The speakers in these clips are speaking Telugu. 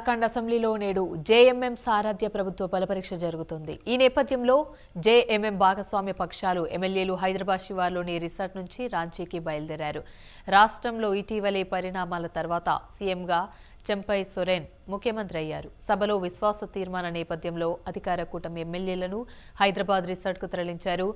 జార్ఖండ్ అసెంబ్లీలో నేడు జేఎంఎం సారథ్య ప్రభుత్వ బలపరీక్ష జరుగుతుంది. ఈ నేపథ్యంలో జేఎంఎం భాగస్వామ్య పక్షాలు ఎమ్మెల్యేలు హైదరాబాద్ శివార్లోని రిసార్ట్ నుంచి రాంచీకి బయలుదేరారు. రాష్ట్రంలో ఇటీవలే పరిణామాల తర్వాత సీఎంగా చంపై సోరెన్ ముఖ్యమంత్రి అయ్యారు. సభలో విశ్వాస తీర్మాన నేపథ్యంలో అధికార కూటమి ఎమ్మెల్యేలను హైదరాబాద్ రిసార్ట్కు తరలించారు.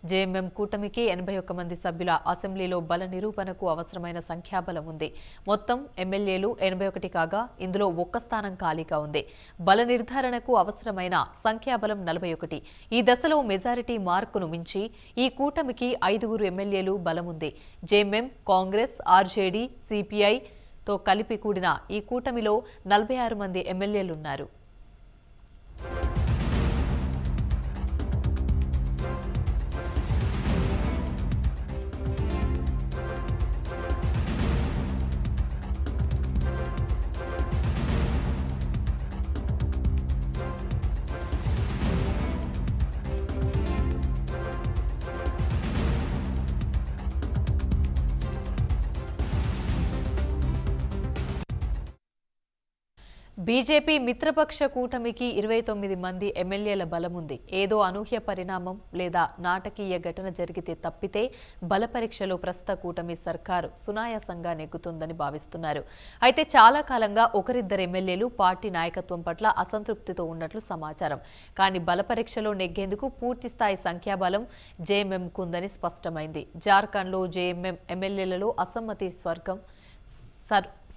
జేఎంఎం కూటమికి 81 మంది సభ్యుల అసెంబ్లీలో బల నిరూపణకు అవసరమైన సంఖ్యాబలం ఉంది. మొత్తం ఎమ్మెల్యేలు 81 కాగా ఇందులో ఒక్క స్థానం ఖాళీగా ఉంది. బల నిర్ధారణకు అవసరమైన సంఖ్యాబలం 41. ఈ దశలో మెజారిటీ మార్కును మించి ఈ కూటమికి 5 ఎమ్మెల్యేలు బలముంది. జేఎంఎం, కాంగ్రెస్, ఆర్జేడీ, సిపిఐ తో కలిపి కూడిన ఈ కూటమిలో 46 మంది ఎమ్మెల్యేలున్నారు. బీజేపీ మిత్రపక్ష కూటమికి 29 మంది ఎమ్మెల్యేల బలముంది. ఏదో అనూహ్య పరిణామం లేదా నాటకీయ ఘటన జరిగితే తప్పితే బలపరీక్షలో ప్రస్తుత కూటమి సర్కారు సునాయాసంగా నెగ్గుతుందని భావిస్తున్నారు. అయితే చాలా కాలంగా ఒకరిద్దరు ఎమ్మెల్యేలు పార్టీ నాయకత్వం పట్ల అసంతృప్తితో ఉన్నట్లు సమాచారం. కానీ బలపరీక్షలో నెగ్గేందుకు పూర్తిస్థాయి సంఖ్యాబలం జేఎంఎంకుందని స్పష్టమైంది. జార్ఖండ్లో జేఎంఎం ఎమ్మెల్యేలలో అసమ్మతి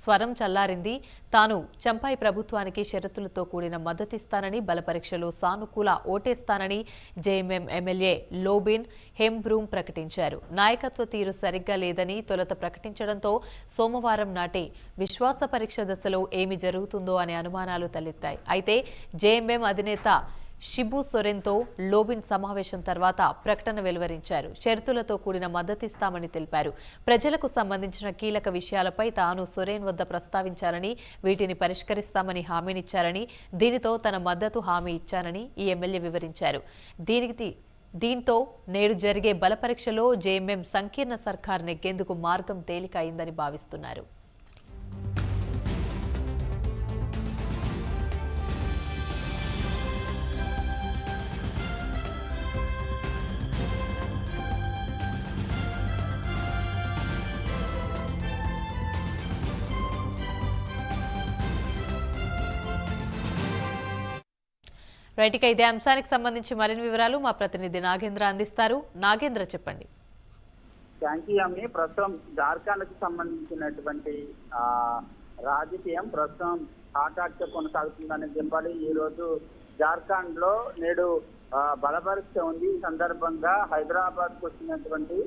స్వరం చల్లారింది. తాను చంపై ప్రభుత్వానికి షరతులతో కూడిన మద్దతిస్తానని, బలపరీక్షలో సానుకూల ఓటేస్తానని జేఎంఎం ఎమ్మెల్యే లోబిన్ హెంబ్రూమ్ ప్రకటించారు. నాయకత్వ తీరు సరిగ్గా లేదని తొలుత ప్రకటించడంతో సోమవారం నాటి విశ్వాస పరీక్ష దశలో ఏమి జరుగుతుందో అనే అనుమానాలు తలెత్తాయి. అయితే జేఎంఎం అధినేత షిబు సోరెన్తో లోబిన్ సమావేశం తర్వాత ప్రకటన వెలువరించారు. షరతులతో కూడిన మద్దతిస్తామని తెలిపారు. ప్రజలకు సంబంధించిన కీలక విషయాలపై తాను సోరెన్ వద్ద ప్రస్తావించారని, వీటిని పరిష్కరిస్తామని హామీనిచ్చారని, దీనితో తన మద్దతు హామీ ఇచ్చానని ఈ ఎమ్మెల్యే వివరించారు. దీంతో నేడు జరిగే బలపరీక్షలో జేఎంఎం సంకీర్ణ సర్కార్ నెగ్గేందుకు మార్గం తేలిక అయిందని భావిస్తున్నారు. రైట్, ఇక ఇదే అంశానికి సంబంధించి మరిన్ని వివరాలు మా ప్రతినిధి నాగేంద్ర అందిస్తారు. నాగేంద్ర, చెప్పండి. థ్యాంక్ యూ అమ్మి. ప్రస్తుతం జార్ఖండ్ కు సంబంధించినటువంటి రాజకీయం ప్రస్తుతం హాటాట్గా కొనసాగుతుందని చెప్పాలి. ఈ రోజు జార్ఖండ్ లో నేడు బలపరీక్ష ఉంది. ఈ సందర్భంగా హైదరాబాద్ కు వచ్చినటువంటి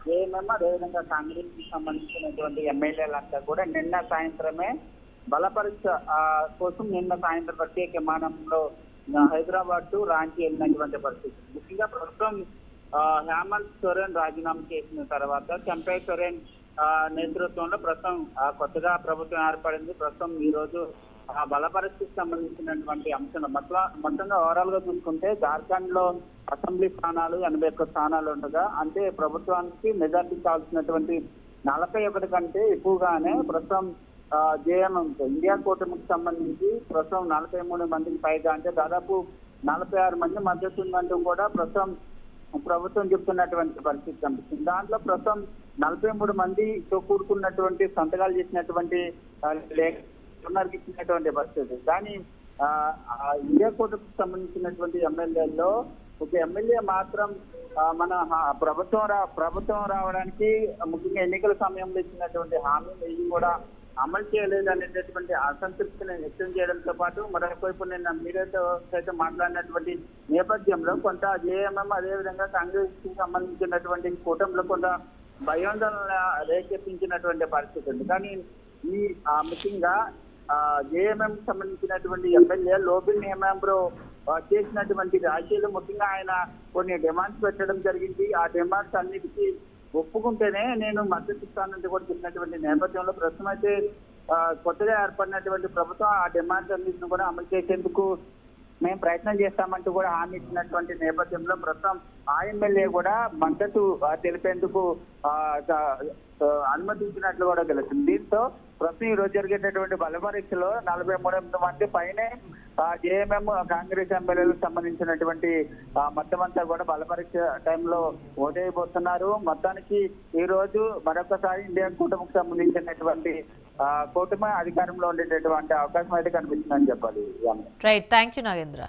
జేఎంఎం, అదేవిధంగా కాంగ్రెస్ కి సంబంధించినటువంటి ఎమ్మెల్యేలంతా కూడా నిన్న సాయంత్రమే బలపరీక్ష కోసం నిన్న సాయంత్రం ప్రత్యేక విమానంలో హైదరాబాద్ టు రాంచీ వెళ్ళినటువంటి పరిస్థితి. ముఖ్యంగా ప్రస్తుతం హేమంత్ సోరెన్ రాజీనామా చేసిన తర్వాత చంపై సోరెన్ నేతృత్వంలో ప్రస్తుతం కొత్తగా ప్రభుత్వం ఏర్పడింది. ప్రస్తుతం ఈ రోజు బలపరీక్షకు సంబంధించినటువంటి అంశం మొత్తంగా ఓవరాల్ గా చూసుకుంటే జార్ఖండ్ లో అసెంబ్లీ స్థానాలు 81 స్థానాలు ఉండగా, అంటే ప్రభుత్వానికి మెజార్టీ కావాల్సినటువంటి 41 కంటే ఎక్కువగానే ప్రస్తుతం జేఎంఎం ఇండియా కూటమికి సంబంధించి ప్రస్తుతం 43 మందికి పైగా, అంటే దాదాపు 46 మంది మద్దతు ఉందంటూ కూడా ప్రస్తుతం ప్రభుత్వం చెప్తున్నటువంటి పరిస్థితి కనిపిస్తుంది. దాంట్లో ప్రస్తుతం 43 మందితో కూడుకున్నటువంటి సంతకాలు చేసినటువంటి ఇచ్చినటువంటి పరిస్థితి. కానీ ఇండియా కూటమికి సంబంధించినటువంటి ఎమ్మెల్యేల్లో ఒక ఎమ్మెల్యే మాత్రం మన ప్రభుత్వం రావడానికి ముఖ్యంగా ఎన్నికల సమయంలో ఇచ్చినటువంటి హామీలు కూడా అమలు చేయలేదు అనేటటువంటి అసంతృప్తిని వ్యక్తం చేయడంతో పాటు మరొక వైపు నిన్న మీడియాతో సైతం మాట్లాడినటువంటి నేపథ్యంలో కొంత జేఎంఎం, అదేవిధంగా కాంగ్రెస్ కి సంబంధించినటువంటి కూటమిలో కొంత భయాందోళన రేకెత్తించినటువంటి పరిస్థితి ఉంది. కానీ ఈ ముఖ్యంగా జేఎంఎం సంబంధించినటువంటి ఎమ్మెల్యే లోబిన్ హెంబ్రూమ్ చేసినటువంటి వ్యాఖ్యలు, ముఖ్యంగా ఆయన కొన్ని డిమాండ్స్ పెట్టడం జరిగింది. ఆ డిమాండ్స్ అన్నిటికీ ఒప్పుకుంటేనే నేను మద్దతు ఇస్తానంటే కూడా చెప్పినటువంటి నేపథ్యంలో ప్రస్తుతం అయితే కొత్తగా ఏర్పడినటువంటి ప్రభుత్వం ఆ డిమాండ్స్ అన్నింటిని కూడా అమలు చేసేందుకు మేము ప్రయత్నం చేస్తామంటూ కూడా హామీ ఇచ్చినటువంటి నేపథ్యంలో ప్రస్తుతం ఆ ఎమ్మెల్యే కూడా మద్దతు తెలిపేందుకు అనుమతించినట్లు కూడా తెలుస్తుంది. దీంతో ప్రస్తుతం ఈ రోజు జరిగేటటువంటి బల పరీక్షలో 43 మంది పైనే జేఎంఎం కాంగ్రెస్ ఎమ్మెల్యేలకు సంబంధించినటువంటి మొత్తం అంతా కూడా బల పరీక్ష టైంలో ఓటైపోతున్నారు. మొత్తానికి ఈ రోజు మరొకసారి ఇండియా కూటమికి సంబంధించినటువంటి కూటమి అధికారంలో ఉండేటటువంటి అవకాశం అయితే కనిపిస్తుందని చెప్పాలి. Right, thank you Nagendra.